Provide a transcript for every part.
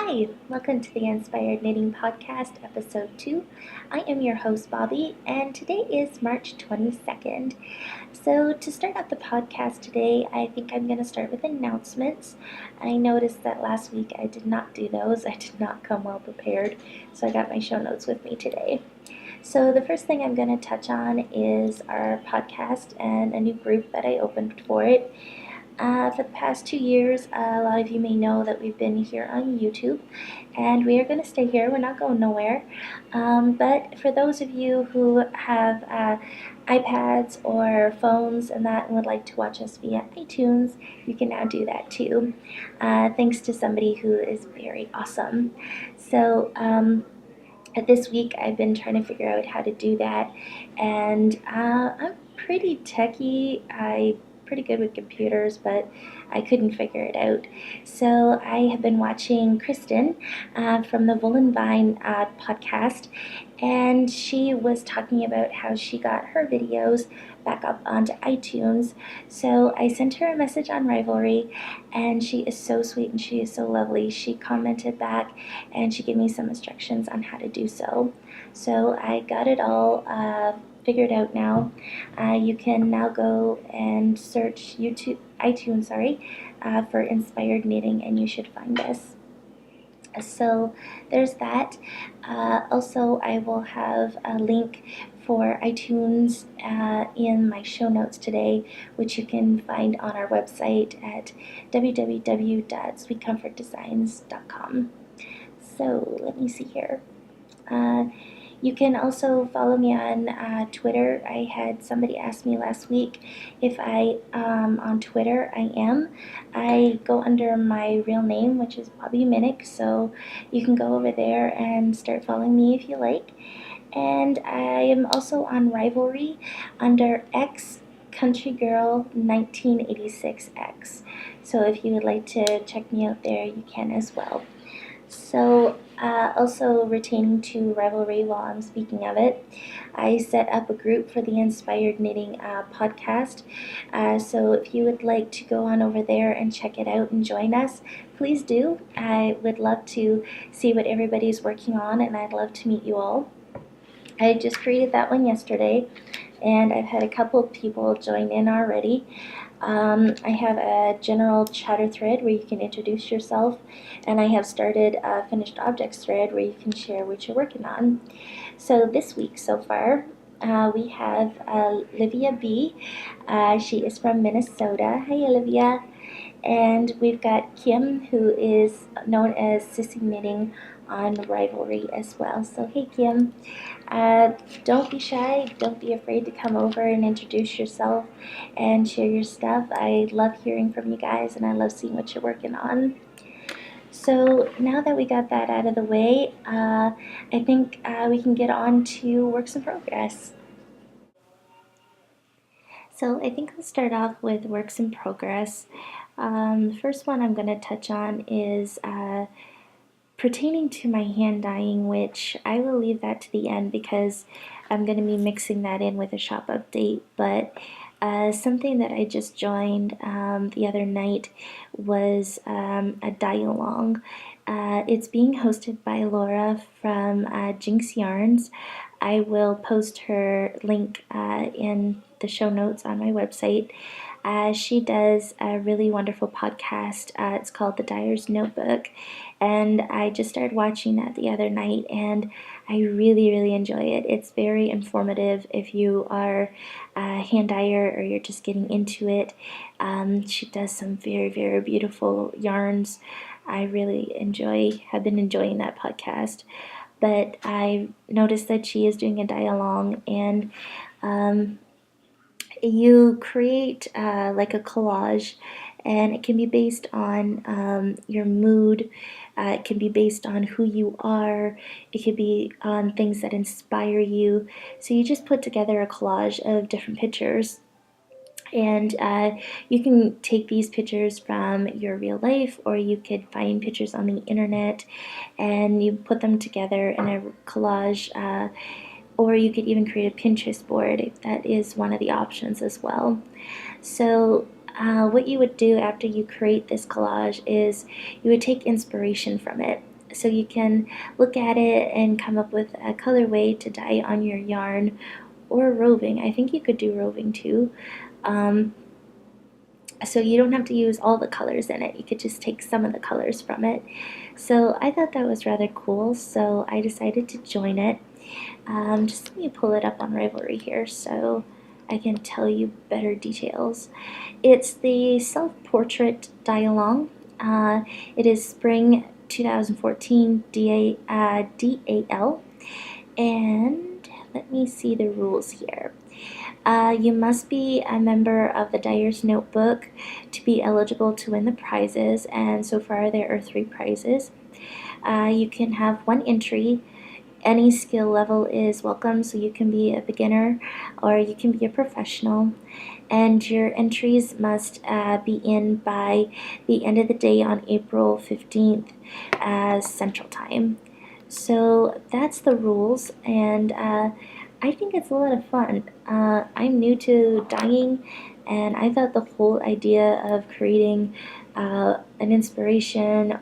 Hi, welcome to the Inspired Knitting Podcast, Episode 2. I am your host, Bobby, and today is March 22nd. So, to start out the podcast today, I think I'm going to start with announcements. I noticed that last week I did not do those. I did not come well prepared, so I got my show notes with me today. So, the first thing I'm going to touch on is our podcast and a new group that I opened for it. For the past 2 years, a lot of you may know that we've been here on YouTube, and we are going to stay here. We're not going nowhere. But for those of you who have iPads or phones and that and would like to watch us via iTunes, you can now do that too, thanks to somebody who is very awesome. So, this week I've been trying to figure out how to do that, and I'm pretty techie. I'm pretty good with computers, but I couldn't figure it out. So I have been watching Kristen from the Woolen Vine podcast, and she was talking about how she got her videos back up onto iTunes. So I sent her a message on Rivalry, and she is so sweet and she is so lovely. She commented back and she gave me some instructions on how to do so. So I got it all figured out now. You can now go and search iTunes, for Inspired Knitting, and you should find us. So there's that. Also, I will have a link for iTunes in my show notes today, which you can find on our website at www.sweetcomfortdesigns.com. So let me see here. You can also follow me on Twitter. I had somebody ask me last week if I on Twitter. I am. I go under my real name, which is Bobby Minnick, so you can go over there and start following me if you like. And I am also on Rivalry under X Country Girl 1986X. So if you would like to check me out there, you can as well. So, also retaining to Rivalry while I'm speaking of it, I set up a group for the Inspired Knitting podcast. So, if you would like to go on over there and check it out and join us, please do. I would love to see what everybody's working on, and I'd love to meet you all. I just created that one yesterday, and I've had a couple of people join in already. I have a general chatter thread where you can introduce yourself, and I have started a finished objects thread where you can share what you're working on. So this week so far, we have Olivia B. She is from Minnesota. Hi, Olivia. And we've got Kim, who is known as Sissy Knitting on Rivalry as well. So hey, Kim. Don't be shy. Don't be afraid to come over and introduce yourself and share your stuff. I love hearing from you guys, and I love seeing what you're working on. So now that we got that out of the way, I think we can get on to works in progress. So I think I'll start off with works in progress. The first one I'm going to touch on is pertaining to my hand dyeing, which I will leave that to the end because I'm going to be mixing that in with a shop update. But something that I just joined the other night was a dye-along. It's being hosted by Laura from Jinx Yarns. I will post her link in the show notes on my website. She does a really wonderful podcast. It's called The Dyer's Notebook, and I just started watching that the other night, and I really, really enjoy it. It's very informative if you are a hand dyer or you're just getting into it. She does some very, very beautiful yarns. I really have been enjoying that podcast. But I noticed that she is doing a dye-along, and you create like a collage, and it can be based on your mood. It can be based on who you are. It could be on things that inspire you. So you just put together a collage of different pictures, and you can take these pictures from your real life, or you could find pictures on the internet and you put them together in a collage, or you could even create a Pinterest board. That is one of the options as well. So what you would do after you create this collage is you would take inspiration from it. So you can look at it and come up with a colorway to dye on your yarn, or roving. I think you could do roving too. So you don't have to use all the colors in it. You could just take some of the colors from it. So I thought that was rather cool, so I decided to join it. Just let me pull it up on Ravelry here so I can tell you better details. It's the self-portrait dye-along. It is spring 2014 DAL, and let me see the rules here. You must be a member of the Dyer's Notebook to be eligible to win the prizes, and so far there are 3 prizes. You can have 1 entry. Any skill level is welcome, so you can be a beginner or you can be a professional. And your entries must be in by the end of the day on April 15th as Central Time. So that's the rules, and I think it's a lot of fun. I'm new to dyeing, and I thought the whole idea of creating an inspiration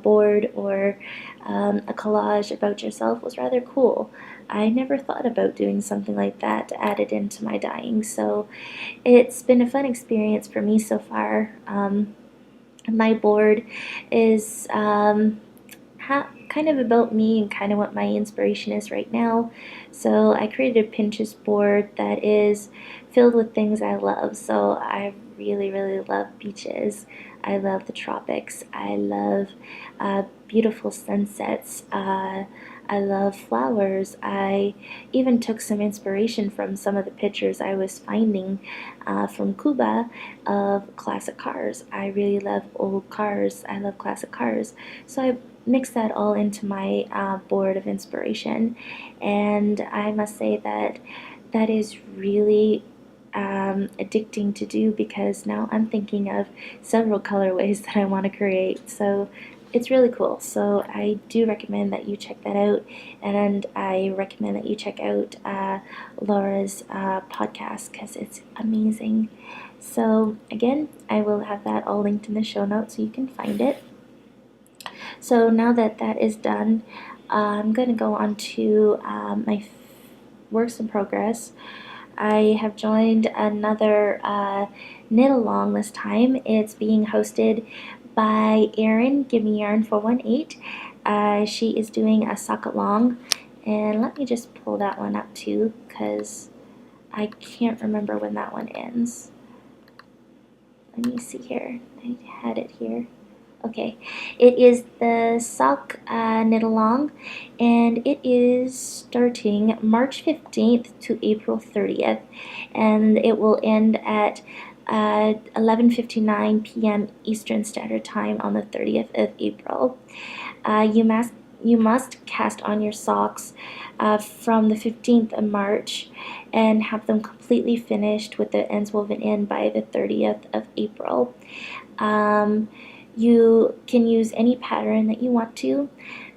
board or a collage about yourself was rather cool. I never thought about doing something like that to add it into my dyeing, so it's been a fun experience for me so far. My board is kind of about me and kind of what my inspiration is right now. So I created a Pinterest board that is filled with things I love. So I really, really love beaches. I love the tropics. I love beautiful sunsets. I love flowers. I even took some inspiration from some of the pictures I was finding from Cuba of classic cars. I really love old cars. I love classic cars. So I mix that all into my board of inspiration, and I must say that that is really addicting to do, because now I'm thinking of several colorways that I want to create. So it's really cool. So I do recommend that you check that out, and I recommend that you check out Laura's podcast, because it's amazing. So again, I will have that all linked in the show notes so you can find it. So now that that is done, I'm going to go on to my works in progress. I have joined another knit along this time. It's being hosted by Erin, Give Me Yarn 418. She is doing a sock along, and let me just pull that one up too, because I can't remember when that one ends. Let me see here. I had it here. Okay, it is the sock knit along, and it is starting March 15th to April 30th, and it will end at 11:59 p.m. Eastern Standard Time on the 30th of April. You must cast on your socks from the 15th of March and have them completely finished with the ends woven in by the 30th of April. You can use any pattern that you want to.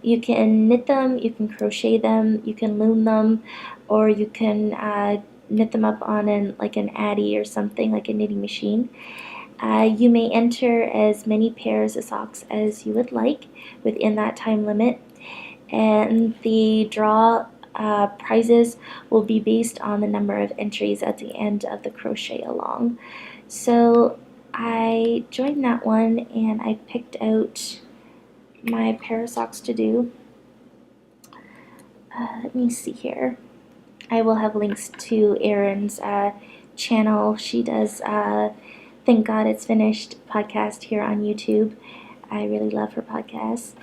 You can knit them, you can crochet them, you can loom them, or you can knit them up on like an Addy or something, like a knitting machine. You may enter as many pairs of socks as you would like within that time limit, and the draw prizes will be based on the number of entries at the end of the crochet along. So I joined that one, and I picked out my pair of socks to do. Let me see here. I will have links to Erin's channel. She does Thank God It's Finished podcast here on YouTube. I really love her podcast.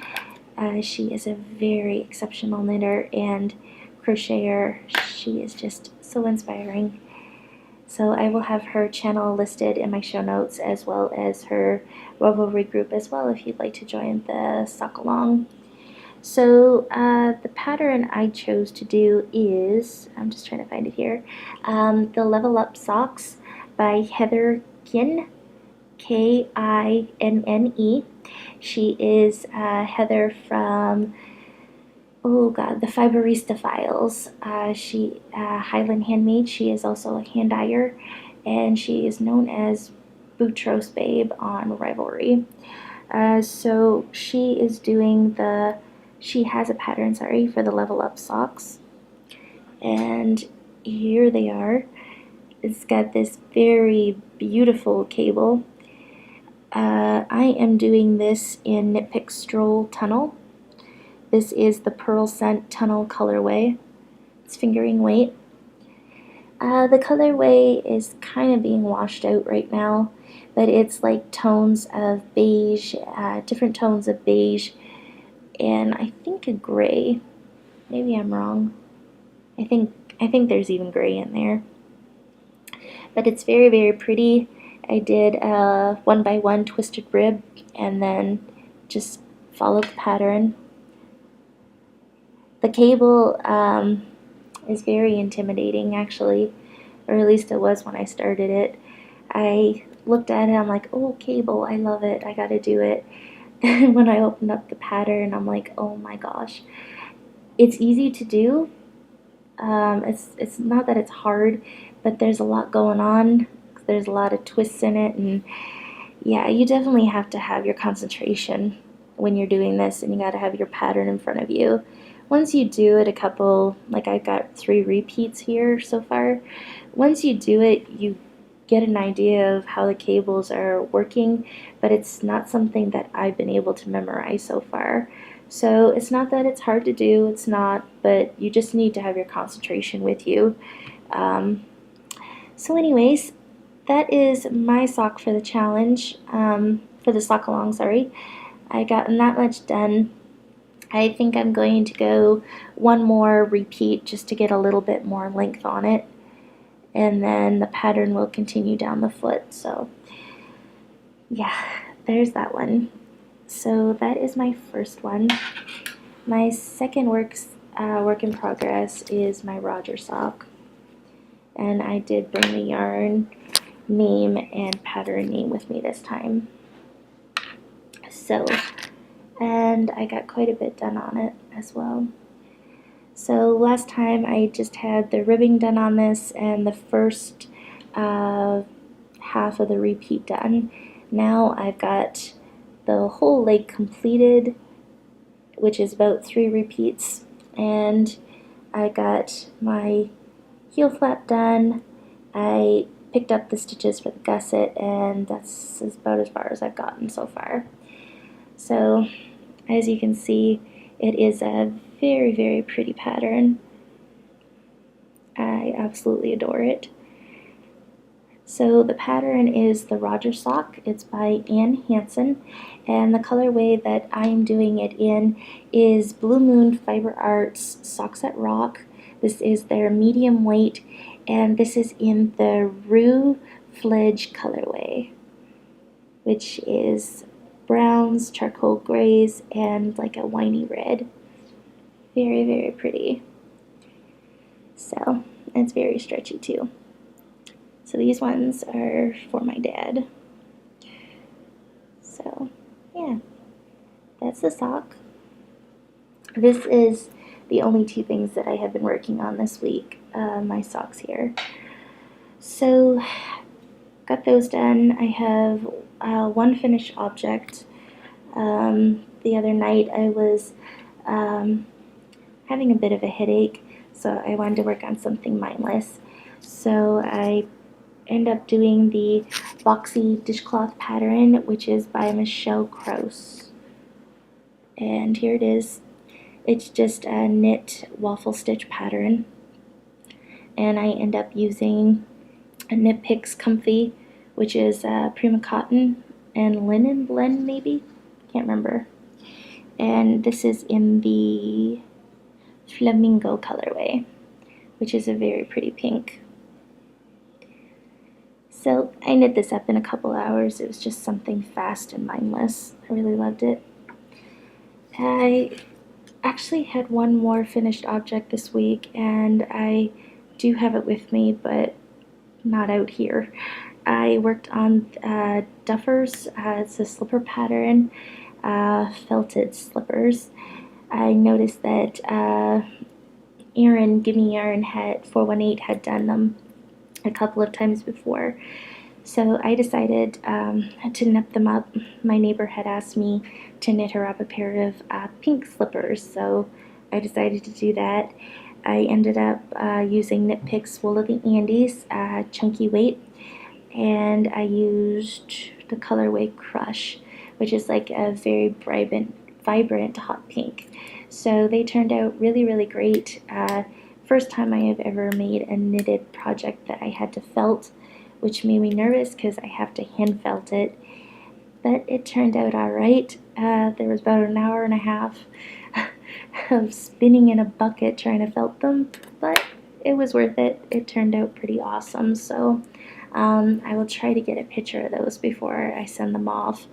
She is a very exceptional knitter and crocheter. She is just so inspiring. So I will have her channel listed in my show notes, as well as her Ravelry group as well, if you'd like to join the sock along. So the pattern I chose to do is, I'm just trying to find it here, the Level Up Socks by Heather Kinne, Kinne. She is Heather from, oh god, the Fiberista Files. She Highland Handmade. She is also a hand dyer, and she is known as Boutros Babe on Ravelry. So she is doing the she has a pattern, sorry, for the Level Up socks. And here they are. It's got this very beautiful cable. I am doing this in Knit Pick Stroll Tunnel. This is the Pearl Scent Tunnel colorway. It's fingering weight. The colorway is kind of being washed out right now, but it's like tones of beige, different tones of beige, and I think a gray. Maybe I'm wrong. I think there's even gray in there. But it's very, very pretty. I did a 1x1 twisted rib and then just followed the pattern. The cable is very intimidating, actually, or at least it was when I started it. I looked at it, I'm like, oh, cable, I love it, I gotta do it. And when I opened up the pattern, I'm like, oh my gosh. It's easy to do. It's not that it's hard, but there's a lot going on. There's a lot of twists in it, and yeah, you definitely have to have your concentration when you're doing this, and you got to have your pattern in front of you. Once you do it a couple, like I've got 3 repeats here so far, once you do it, you get an idea of how the cables are working, but it's not something that I've been able to memorize so far. So it's not that it's hard to do, it's not, but you just need to have your concentration with you. So anyways, that is my sock for the challenge, for the sock along, sorry. I gotten that much done. I think I'm going to go one more repeat just to get a little bit more length on it, and then the pattern will continue down the foot. So yeah, there's that one. So that is my first one. My second work in progress is my Roger sock, and I did bring the yarn name and pattern name with me this time. So, and I got quite a bit done on it as well. So last time I just had the ribbing done on this and the first half of the repeat done. Now I've got the whole leg completed, which is about 3 repeats, and I got my heel flap done. I picked up the stitches for the gusset, and that's about as far as I've gotten so far. So as you can see, it is a very, very pretty pattern. I absolutely adore it. So the pattern is the Roger sock. It's by Anne Hansen, and the colorway that I'm doing it in is Blue Moon Fiber Arts Socks at Rock. This is their medium weight, and this is in the Rue Fledge colorway, which is browns, charcoal grays, and like a winey red. Very, very pretty. So it's very stretchy too. So these ones are for my dad. So yeah, that's the sock. This is the only 2 things that I have been working on this week, my socks here. So got those done. I have one finished object. The other night I was having a bit of a headache, so I wanted to work on something mindless. So I end up doing the boxy dishcloth pattern, which is by Michelle Krause. And here it is. It's just a knit waffle stitch pattern. And I end up using a Knit Picks Comfy, which is Prima Cotton and Linen Blend, maybe? Can't remember. And this is in the Flamingo colorway, which is a very pretty pink. So I knit this up in a couple hours. It was just something fast and mindless. I really loved it. I actually had one more finished object this week, and I do have it with me, but not out here. I worked on Duffers. It's a slipper pattern, felted slippers. I noticed that Erin Gimme Yarn 418 had done them a couple of times before. So I decided to knit them up. My neighbor had asked me to knit her up a pair of pink slippers, so I decided to do that. I ended up using Knit Picks Wool of the Andes, chunky weight, and I used the colorway Crush, which is like a very vibrant hot pink. So they turned out really, really great. First time I have ever made a knitted project that I had to felt, which made me nervous because I have to hand felt it. But it turned out all right. There was about an hour and a half of spinning in a bucket trying to felt them, but it was worth it. It turned out pretty awesome. So I will try to get a picture of those before I send them off.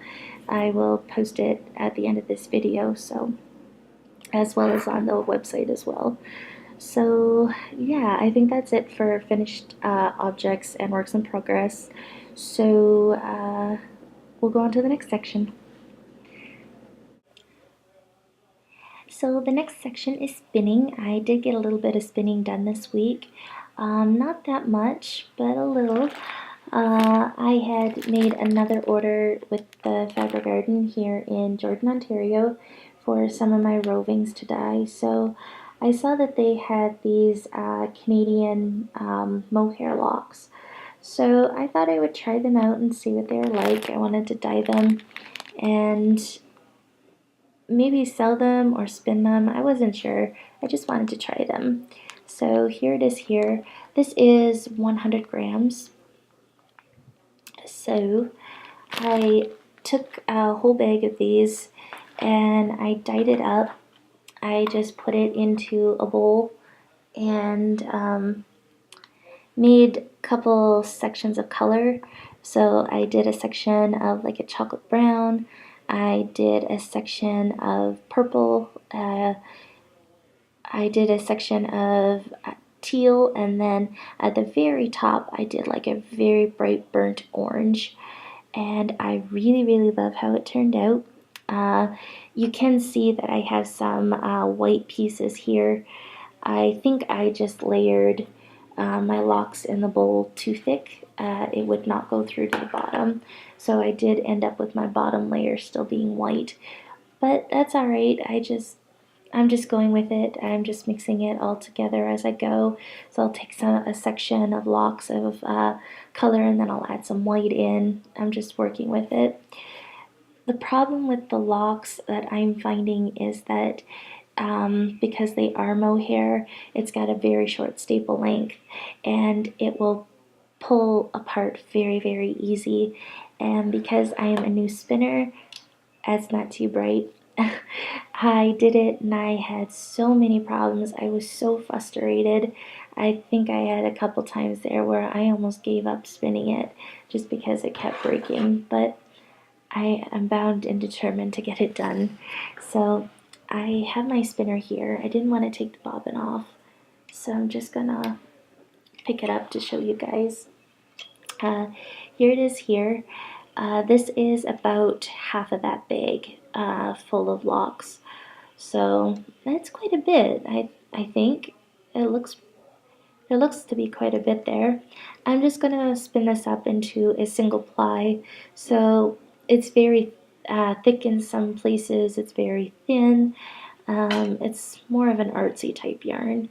I will post it at the end of this video, so as well as on the website as well. So yeah, I think that's it for finished objects and works in progress. So we'll go on to the next section. So the next section is spinning. I did get a little bit of spinning done this week. Not that much, but a little. I had made another order with the Fabric Garden here in Jordan, Ontario for some of my rovings to dye. So I saw that they had these Canadian mohair locks. So I thought I would try them out and see what they were like. I wanted to dye them and maybe sell them or spin them. I wasn't sure. I just wanted to try them. So here it is here. This is 100 grams. So I took a whole bag of these and I dyed it up. I just put it into a bowl and made a couple sections of color. So I did a section of like a chocolate brown. I did a section of purple. I did a section of teal, and then at the very top I did like a very bright burnt orange, and I really, really love how it turned out. You can see that I have some white pieces here. I think I just layered my locks in the bowl too thick. It would not go through to the bottom, so I did end up with my bottom layer still being white, but that's alright. I'm just going with it. I'm just mixing it all together as I go. So I'll take a section of locks of color and then I'll add some white in. I'm just working with it. The problem with the locks that I'm finding is that because they are mohair, it's got a very short staple length and it will pull apart very, very easy. And because I am a new spinner, it's not too bright. I did it and I had so many problems. I was so frustrated. I think I had a couple times there where I almost gave up spinning it just because it kept breaking. But I am bound and determined to get it done. So I have my spinner here. I didn't want to take the bobbin off, so I'm just gonna pick it up to show you guys. Here it is here. This is about half of that bag full of locks. So that's quite a bit. I think it looks to be quite a bit there. I'm just gonna spin this up into a single ply. So it's very thick in some places. It's very thin. It's more of an artsy type yarn,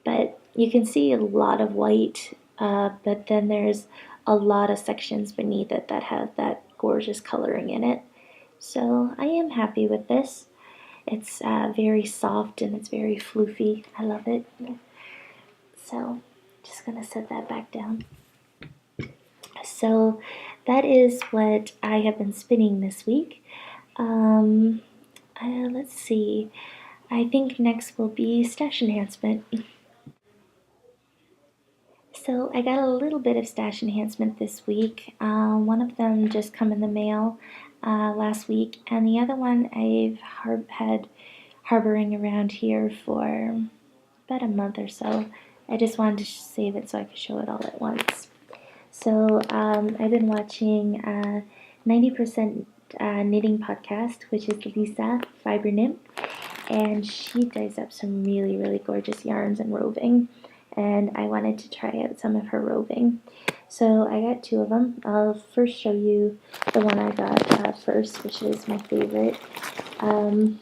but you can see a lot of white. But then there's a lot of sections beneath it that have that gorgeous coloring in it. So I am happy with this. It's very soft and it's very floofy. I love it. So just gonna set that back down. So that is what I have been spinning this week. Let's see. I think next will be stash enhancement. So I got a little bit of stash enhancement this week. One of them just come in the mail last week, and the other one I've had harboring around here for about a month or so. I just wanted to save it so I could show it all at once. So I've been watching 90% Knitting Podcast, which is Lisa Fiber Nymph, and she dyes up some really, really gorgeous yarns and roving. and I wanted to try out some of her roving. So I got 2 of them. I'll first show you the one I got first, which is my favorite. I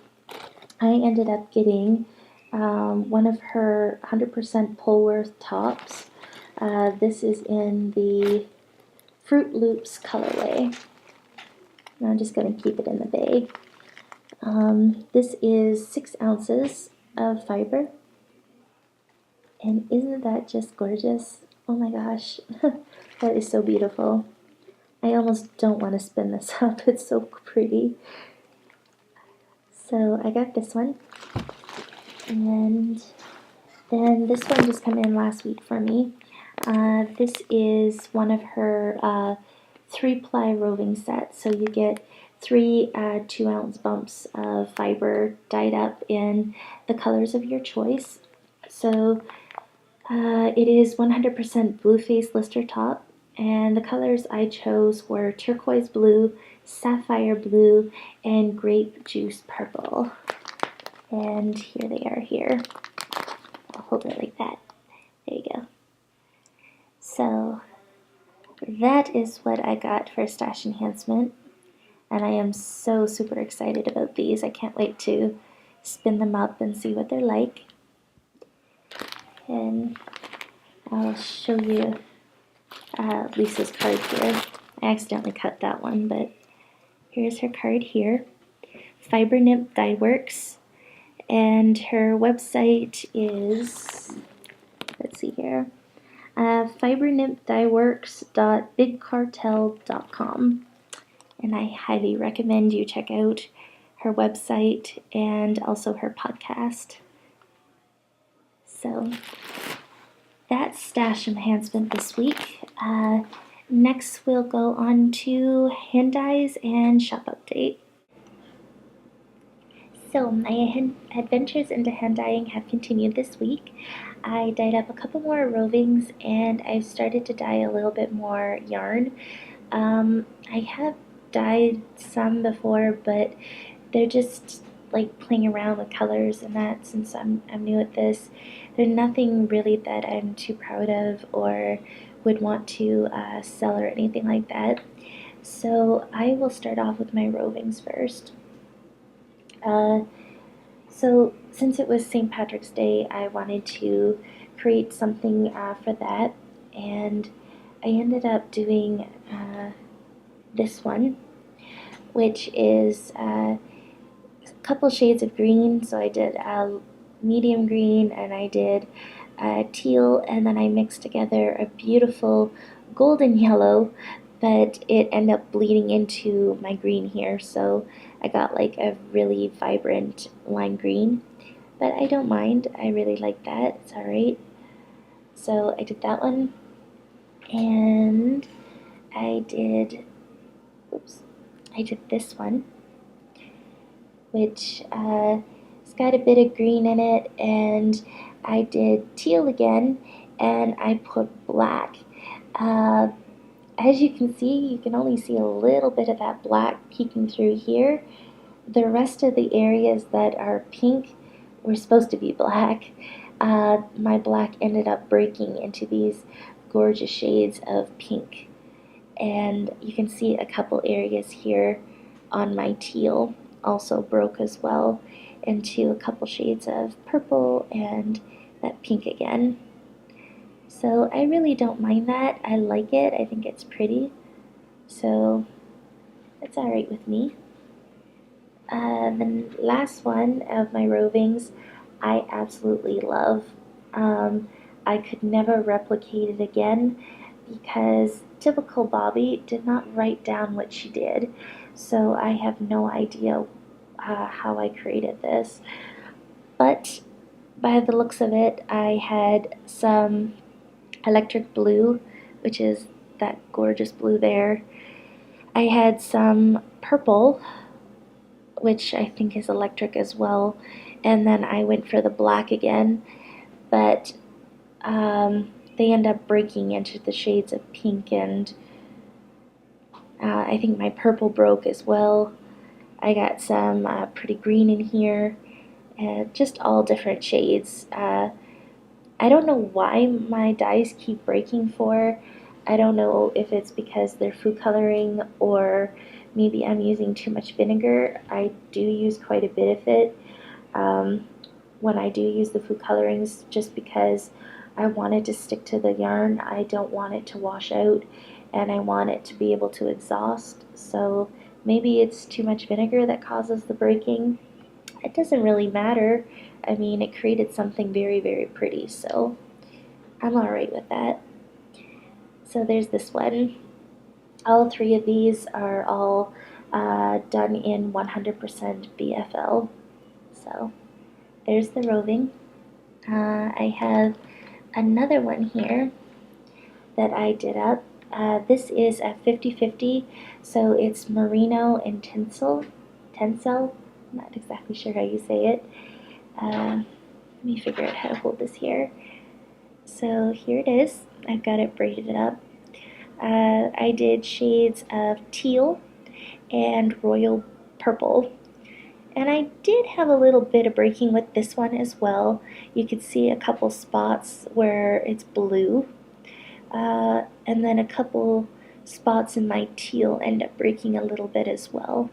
ended up getting one of her 100% Polworth tops. This is in the Fruit Loops colorway. And I'm just going to keep it in the bag. This is 6 ounces of fiber. And isn't that just gorgeous? Oh my gosh, that is so beautiful. I almost don't want to spin this up, it's so pretty. So I got this one. And then this one just came in last week for me. This is one of her 3-ply roving sets. So you get 3 2-ounce bumps of fiber dyed up in the colors of your choice. So it is 100% blue face lister top, and the colors I chose were turquoise blue, sapphire blue, and grape juice purple. And here they are here. I'll hold it like that. There you go. So that is what I got for stash enhancement, and I am so super excited about these. I can't wait to spin them up and see what they're like. And I'll show you Lisa's card here. I accidentally cut that one, but here's her card here. Fiber Nymph Dye Works, and her website is, let's see here, fibernymphdyworks.bigcartel.com, and I highly recommend you check out her website and also her podcast. So that's stash enhancement this week. Next we'll go on to hand dyes and shop update. So my adventures into hand dyeing have continued this week. I dyed up a couple more rovings, and I've started to dye a little bit more yarn. I have dyed some before, but they're just like playing around with colors and that. Since I'm new at this, there's nothing really that I'm too proud of or would want to sell or anything like that. So I will start off with my rovings first. So since it was St. Patrick's Day, I wanted to create something for that, and I ended up doing this one, which is a couple shades of green. So I did a medium green, and I did teal, and then I mixed together a beautiful golden yellow, but it ended up bleeding into my green here, so I got like a really vibrant lime green, but I don't mind. I really like that. It's alright. So I did that one, and I did this one, which it's got a bit of green in it, and I did teal again, and I put black. As you can see, you can only see a little bit of that black peeking through here. The rest of the areas that are pink were supposed to be black. My black ended up breaking into these gorgeous shades of pink. And you can see a couple areas here on my teal also broke as well into a couple shades of purple and that pink again. So I really don't mind that. I like it. I think it's pretty. So that's alright with me. The last one of my rovings I absolutely love. I could never replicate it again because typical Bobby did not write down what she did. So I have no idea how I created this. But by the looks of it, I had some electric blue, which is that gorgeous blue there. I had some purple, which I think is electric as well, and then I went for the black again, but they end up breaking into the shades of pink, and I think my purple broke as well. I got some pretty green in here, just all different shades. I don't know why my dyes keep breaking for. I don't know if it's because they're food coloring or maybe I'm using too much vinegar. I do use quite a bit of it when I do use the food colorings, just because I want it to stick to the yarn. I don't want it to wash out, and I want it to be able to exhaust. So maybe it's too much vinegar that causes the breaking. It doesn't really matter. I mean, it created something very, very pretty, so I'm alright with that. So there's this one. All three of these are all done in 100% BFL. So there's the roving. I have another one here that I did up. This is a 50-50, so it's merino and tencel. Tencel, not exactly sure how you say it. Let me figure out how to hold this here. So here it is. I've got it braided up. I did shades of teal and royal purple. And I did have a little bit of breaking with this one as well. You could see a couple spots where it's blue. And then a couple spots in my teal end up breaking a little bit as well.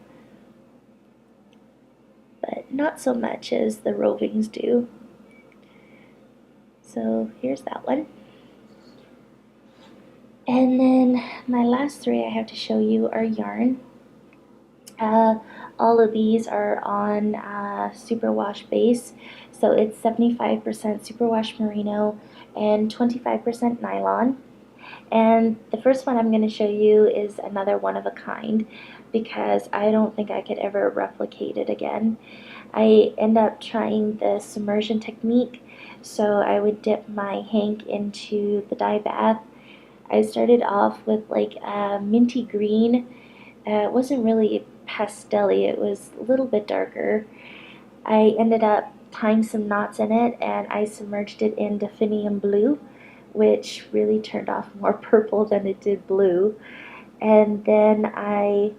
But not so much as the rovings do. So here's that one. And then my last three I have to show you are yarn. All of these are on superwash base, so it's 75% superwash merino and 25% nylon. And the first one I'm going to show you is another one of a kind, because I don't think I could ever replicate it again. I end up trying the submersion technique, so I would dip my hank into the dye bath. I started off with like a minty green. It wasn't really pastel-y, it was a little bit darker. I ended up tying some knots in it, and I submerged it in Definium blue, which really turned off more purple than it did blue. And then I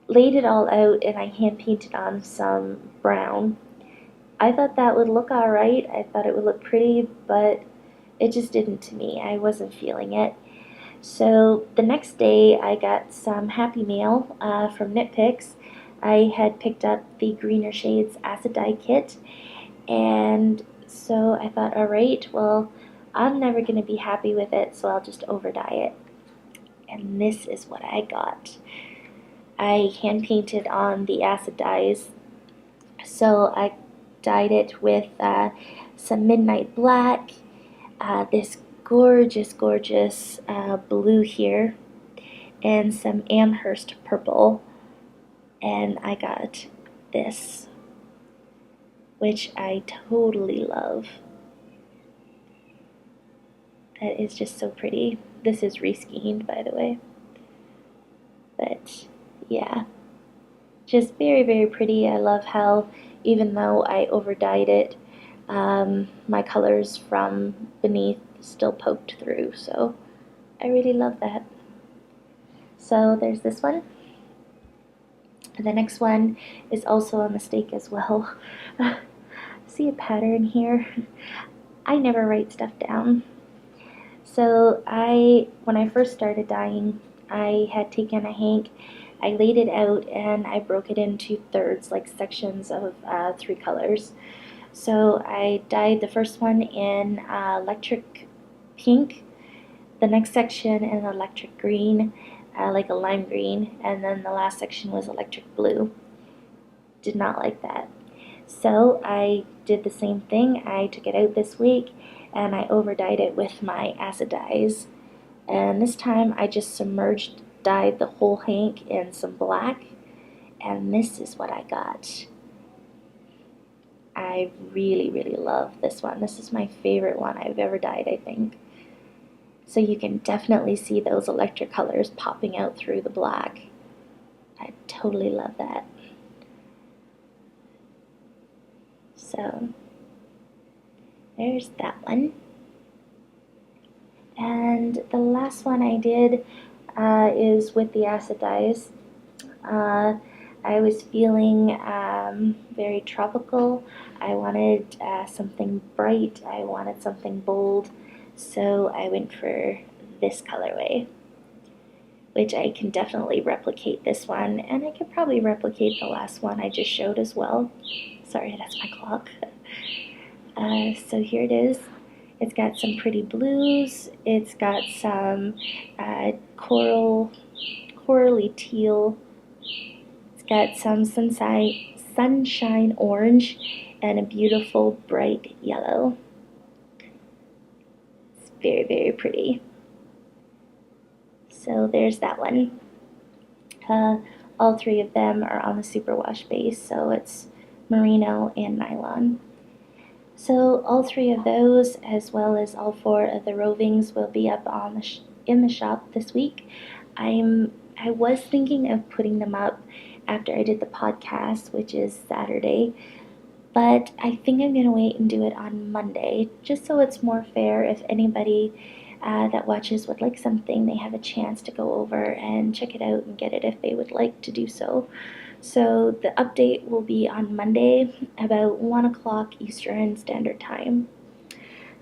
laid it all out and I hand painted on some brown. I thought that would look alright. I thought it would look pretty, but it just didn't to me. I wasn't feeling it. So the next day I got some Happy Mail from Knit Picks. I had picked up the Greener Shades acid dye kit, and so I thought, alright, well, I'm never going to be happy with it, so I'll just over dye it. And this is what I got. I hand painted on the acid dyes. So I dyed it with some Midnight Black, this gorgeous, gorgeous blue here, and some Amherst purple. And I got this, which I totally love. That is just so pretty. This is reskeined, by the way. But yeah, just very, very pretty. I love how, even though I over dyed it, my colors from beneath still poked through, so I really love that. So there's this one. The next one is also a mistake as well. See a pattern here? I never write stuff down. So when I first started dyeing, I had taken a hank, I laid it out, and I broke it into thirds, like sections of 3 colors. So I dyed the first one in electric pink, the next section in electric green, like a lime green, and then the last section was electric blue. Did not like that. So I did the same thing. I took it out this week and I over dyed it with my acid dyes. And this time I just submerged dyed the whole hank in some black, and this is what I got. I really, really love this one. This is my favorite one I've ever dyed, I think. So you can definitely see those electric colors popping out through the black. I totally love that. So there's that one. And the last one I did is with the acid dyes. I was feeling very tropical. I wanted something bright, I wanted something bold, so I went for this colorway, which I can definitely replicate this one, and I could probably replicate the last one I just showed as well. Sorry, that's my clock. So here it is. It's got some pretty blues. It's got some corally teal. It's got some sunshine orange and a beautiful bright yellow. It's very, very pretty. So there's that one. All three of them are on the superwash base, so it's merino and nylon. So all three of those, as well as all four of the rovings, will be up on in the shop this week. I was thinking of putting them up after I did the podcast, which is Saturday, but I think I'm gonna wait and do it on Monday, just so it's more fair. If anybody that watches would like something, they have a chance to go over and check it out and get it if they would like to do so. So the update will be on Monday about 1 o'clock Eastern Standard Time.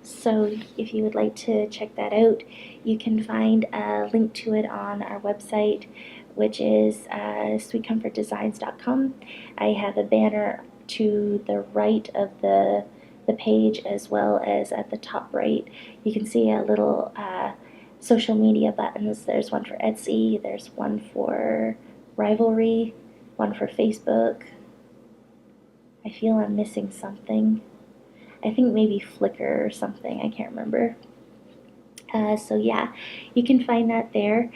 So if you would like to check that out, you can find a link to it on our website, which is sweetcomfortdesigns.com. I have a banner to the right of the page, as well as at the top right. You can see a little social media buttons. There's one for Etsy, there's one for Rivalry, one for Facebook. I feel I'm missing something. I think maybe Flickr or something. I can't remember. So yeah, you can find that there.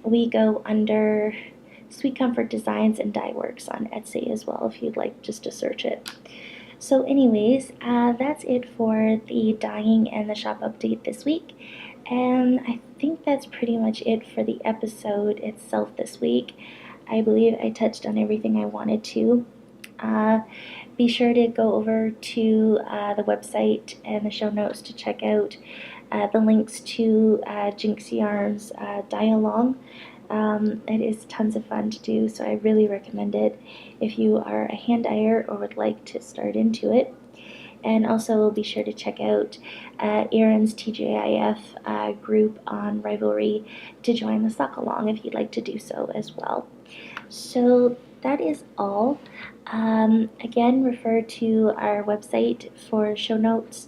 We go under Sweet Comfort Designs and Dye Works on Etsy as well, if you'd like just to search it. So anyways, that's it for the dyeing and the shop update this week. And I think that's pretty much it for the episode itself this week. I believe I touched on everything I wanted to. Be sure to go over to the website and the show notes to check out the links to Jinx Yarns Dye Along. It is tons of fun to do, so I really recommend it if you are a hand dyer or would like to start into it. And also be sure to check out Erin's TJIF group on Rivalry to join the sock along if you'd like to do so as well. So that is all. Again, refer to our website for show notes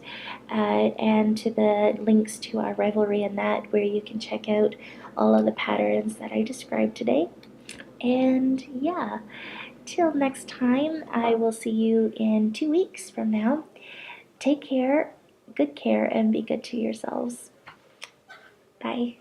and to the links to our Rivalry and that, where you can check out all of the patterns that I described today. And yeah, till next time, I will see you in 2 weeks from now. Take care, good care, and be good to yourselves. Bye.